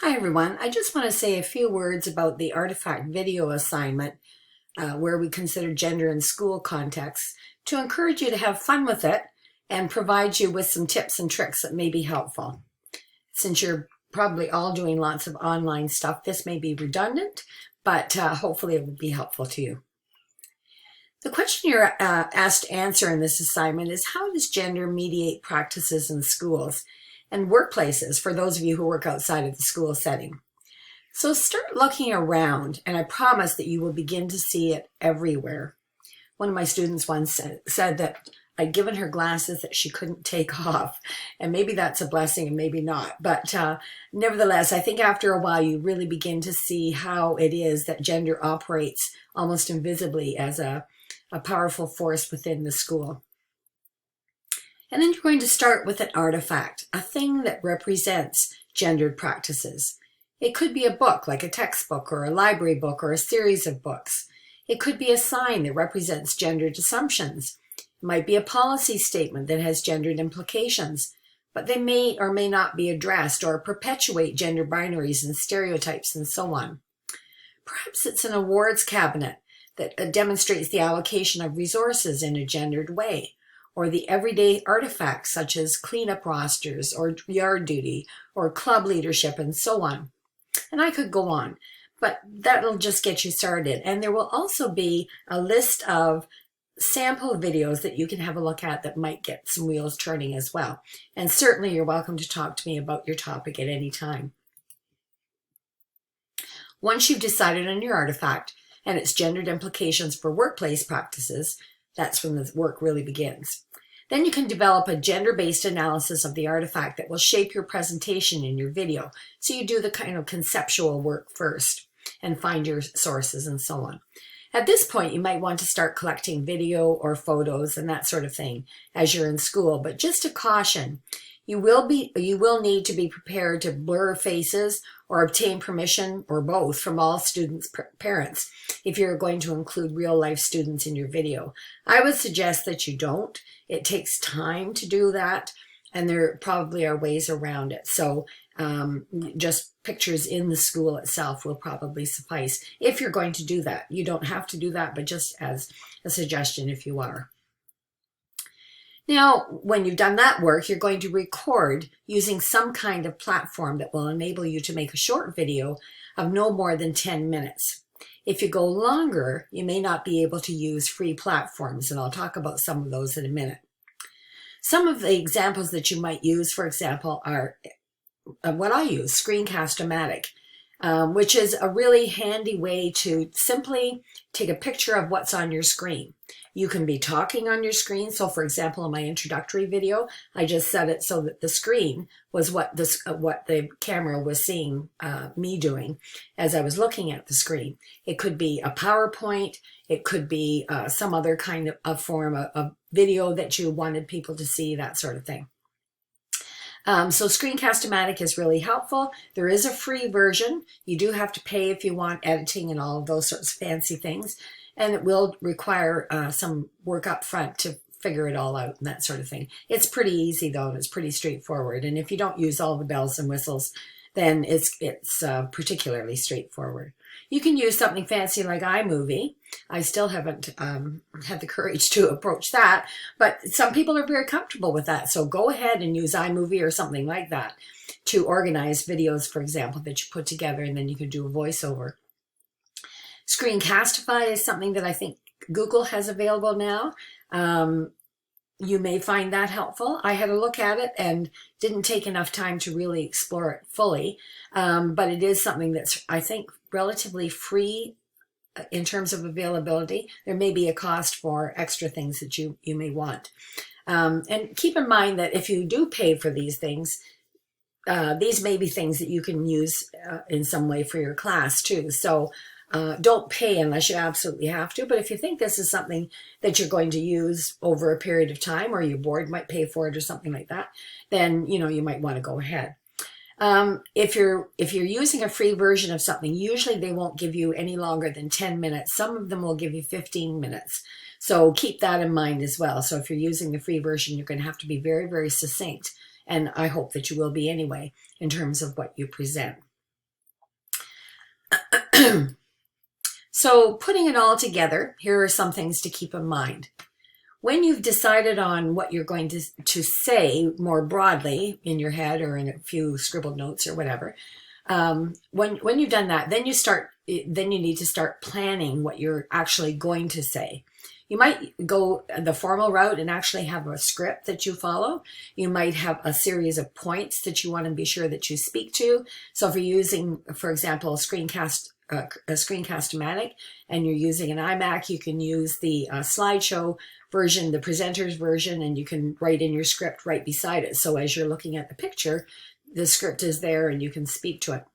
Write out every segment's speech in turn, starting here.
Hi everyone, I just want to say a few words about the artifact video assignment where we consider gender in school contexts to encourage you to have fun with it and provide you with some tips and tricks that may be helpful. Since you're probably all doing lots of online stuff, this may be redundant, but hopefully it will be helpful to you. The question you're asked to answer in this assignment is, how does gender mediate practices in schools and workplaces for those of you who work outside of the school setting? So start looking around, and I promise that you will begin to see it everywhere. One of my students once said that I'd given her glasses that she couldn't take off, and maybe that's a blessing and maybe not. But nevertheless, I think after a while you really begin to see how it is that gender operates almost invisibly as a powerful force within the school. And then you're going to start with an artifact, a thing that represents gendered practices. It could be a book, like a textbook or a library book or a series of books. It could be a sign that represents gendered assumptions. It might be a policy statement that has gendered implications, but they may or may not be addressed or perpetuate gender binaries and stereotypes and so on. Perhaps it's an awards cabinet that demonstrates the allocation of resources in a gendered way, or the everyday artifacts such as cleanup rosters or yard duty or club leadership and so on. And I could go on, but that'll just get you started. And there will also be a list of sample videos that you can have a look at that might get some wheels turning as well. And certainly you're welcome to talk to me about your topic at any time. Once you've decided on your artifact and its gendered implications for workplace practices, that's when the work really begins. Then you can develop a gender-based analysis of the artifact that will shape your presentation in your video. So you do the kind of conceptual work first and find your sources and so on. At this point, you might want to start collecting video or photos and that sort of thing as you're in school. But just a caution, you will need to be prepared to blur faces or obtain permission or both from all students' parents if you're going to include real-life students in your video. I would suggest that you don't. It takes time to do that, and there probably are ways around it. So just pictures in the school itself will probably suffice if you're going to do that. You don't have to do that, but just as a suggestion if you are. Now, when you've done that work, you're going to record using some kind of platform that will enable you to make a short video of no more than 10 minutes. If you go longer, you may not be able to use free platforms, and I'll talk about some of those in a minute. Some of the examples that you might use, for example, are what I use, Screencast-O-Matic, which is a really handy way to simply take a picture of what's on your screen. You can be talking on your screen. So for example, in my introductory video, I just set it so that the screen was what the camera was seeing me doing as I was looking at the screen. It could be a PowerPoint. It could be some other kind of form of video that you wanted people to see, that sort of thing. So Screencast-O-Matic is really helpful. There is a free version. You do have to pay if you want editing and all of those sorts of fancy things. And it will require some work up front to figure it all out and that sort of thing. It's pretty easy though, and it's pretty straightforward. And if you don't use all the bells and whistles, then it's particularly straightforward. You can use something fancy like iMovie. I still haven't had the courage to approach that, but some people are very comfortable with that. So go ahead and use iMovie or something like that to organize videos, for example, that you put together, and then you can do a voiceover. Screencastify is something that I think Google has available now. You may find that helpful. I had a look at it and didn't take enough time to really explore it fully, but it is something that's, I think, relatively free in terms of availability. There may be a cost for extra things that you may want. And keep in mind that if you do pay for these things, these may be things that you can use in some way for your class too. So don't pay unless you absolutely have to. But if you think this is something that you're going to use over a period of time, or your board might pay for it or something like that, then you might want to go ahead. If you're using a free version of something, usually they won't give you any longer than 10 minutes. Some of them will give you 15 minutes. So keep that in mind as well. So if you're using the free version, you're going to have to be very, very succinct. And I hope that you will be anyway, in terms of what you present. So putting it all together, here are some things to keep in mind. When you've decided on what you're going to say more broadly in your head or in a few scribbled notes or whatever, when you've done that, then you need to start planning what you're actually going to say. You might go the formal route and actually have a script that you follow. You might have a series of points that you want to be sure that you speak to. So if you're using, for example, a Screencast-O-Matic and you're using an iMac, you can use the slideshow version, the presenter's version, and you can write in your script right beside it. So as you're looking at the picture, the script is there and you can speak to it.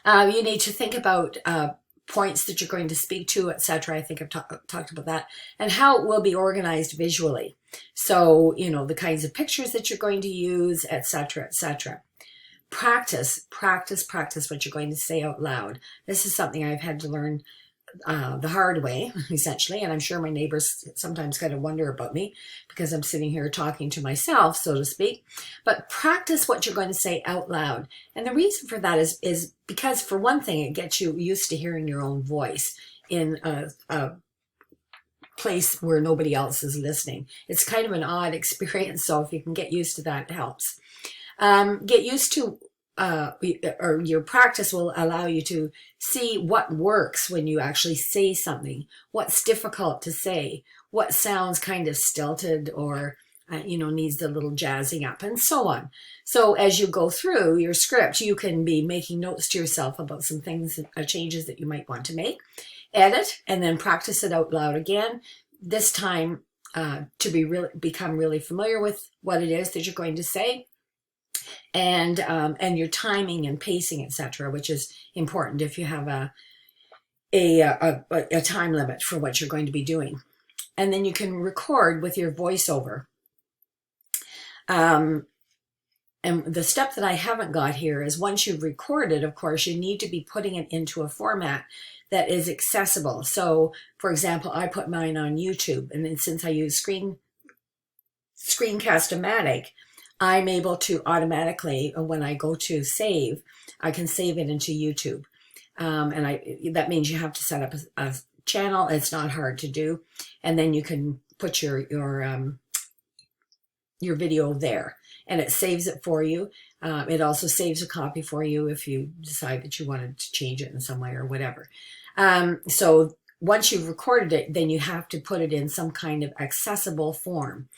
You need to think about points that you're going to speak to, etc. I think I've talked about that, and how it will be organized visually. So, you know, the kinds of pictures that you're going to use, etc., etc. Practice what you're going to say out loud. This is something I've had to learn the hard way, essentially, and I'm sure my neighbors sometimes kind of wonder about me because I'm sitting here talking to myself, so to speak. But practice what you're going to say out loud, and the reason for that is because, for one thing, it gets you used to hearing your own voice in a place where nobody else is listening. It's kind of an odd experience, so if you can get used to that, it helps. Get used to or your practice will allow you to see what works when you actually say something, what's difficult to say, what sounds kind of stilted or you know, needs a little jazzing up, and so on. So as you go through your script, you can be making notes to yourself about some things, changes that you might want to make, edit, and then practice it out loud again, this time to become really familiar with what it is that you're going to say, and your timing and pacing, etc., which is important if you have a time limit for what you're going to be doing. And then you can record with your voiceover. And the step that I haven't got here is, once you've recorded, of course, you need to be putting it into a format that is accessible. So, for example, I put mine on YouTube, and then since I use Screencast-O-Matic, I'm able to automatically, when I go to save, I can save it into YouTube. And that means you have to set up a channel. It's not hard to do. And then you can put your video there, and it saves it for you. It also saves a copy for you if you decide that you wanted to change it in some way or whatever. So once you've recorded it, then you have to put it in some kind of accessible form.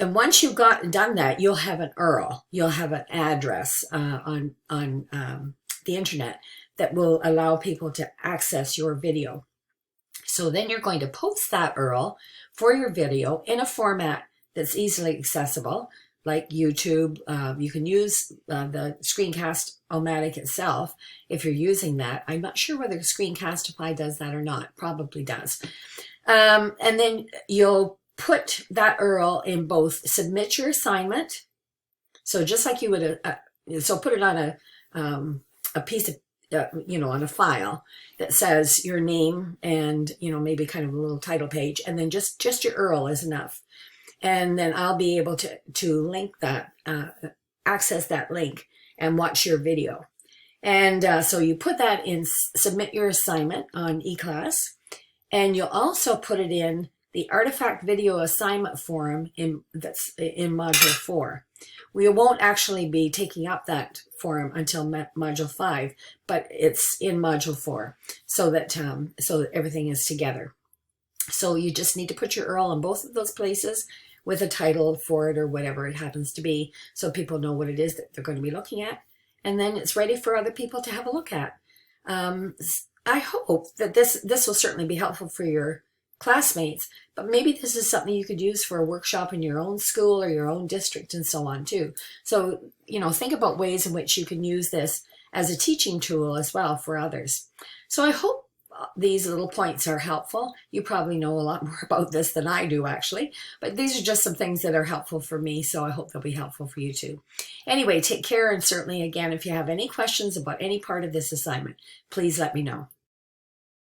And once you've done that, you'll have an URL, you'll have an address on the internet that will allow people to access your video. So then you're going to post that URL for your video in a format that's easily accessible, like YouTube. You can use the Screencast-O-Matic itself if you're using that. I'm not sure whether Screencastify does that or not. Probably does. And then you'll put that URL in both submit your assignment. So just like you would, so put it on a piece of, you know, on a file that says your name and, you know, maybe kind of a little title page, and then just your URL is enough. And then I'll be able to link that, access that link and watch your video. And so you put that in submit your assignment on eClass, and you'll also put it in the artifact video assignment forum that's in Module 4. We won't actually be taking up that forum until Module 5, but it's in Module 4, so that everything is together. So you just need to put your URL in both of those places with a title for it or whatever it happens to be, so people know what it is that they're going to be looking at, and then it's ready for other people to have a look at. I hope that this will certainly be helpful for your classmates, but maybe this is something you could use for a workshop in your own school or your own district and so on too. So, you know, think about ways in which you can use this as a teaching tool as well for others. So I hope these little points are helpful. You probably know a lot more about this than I do, actually, but these are just some things that are helpful for me, so I hope they'll be helpful for you too. Anyway, take care, and certainly, again, if you have any questions about any part of this assignment, please let me know.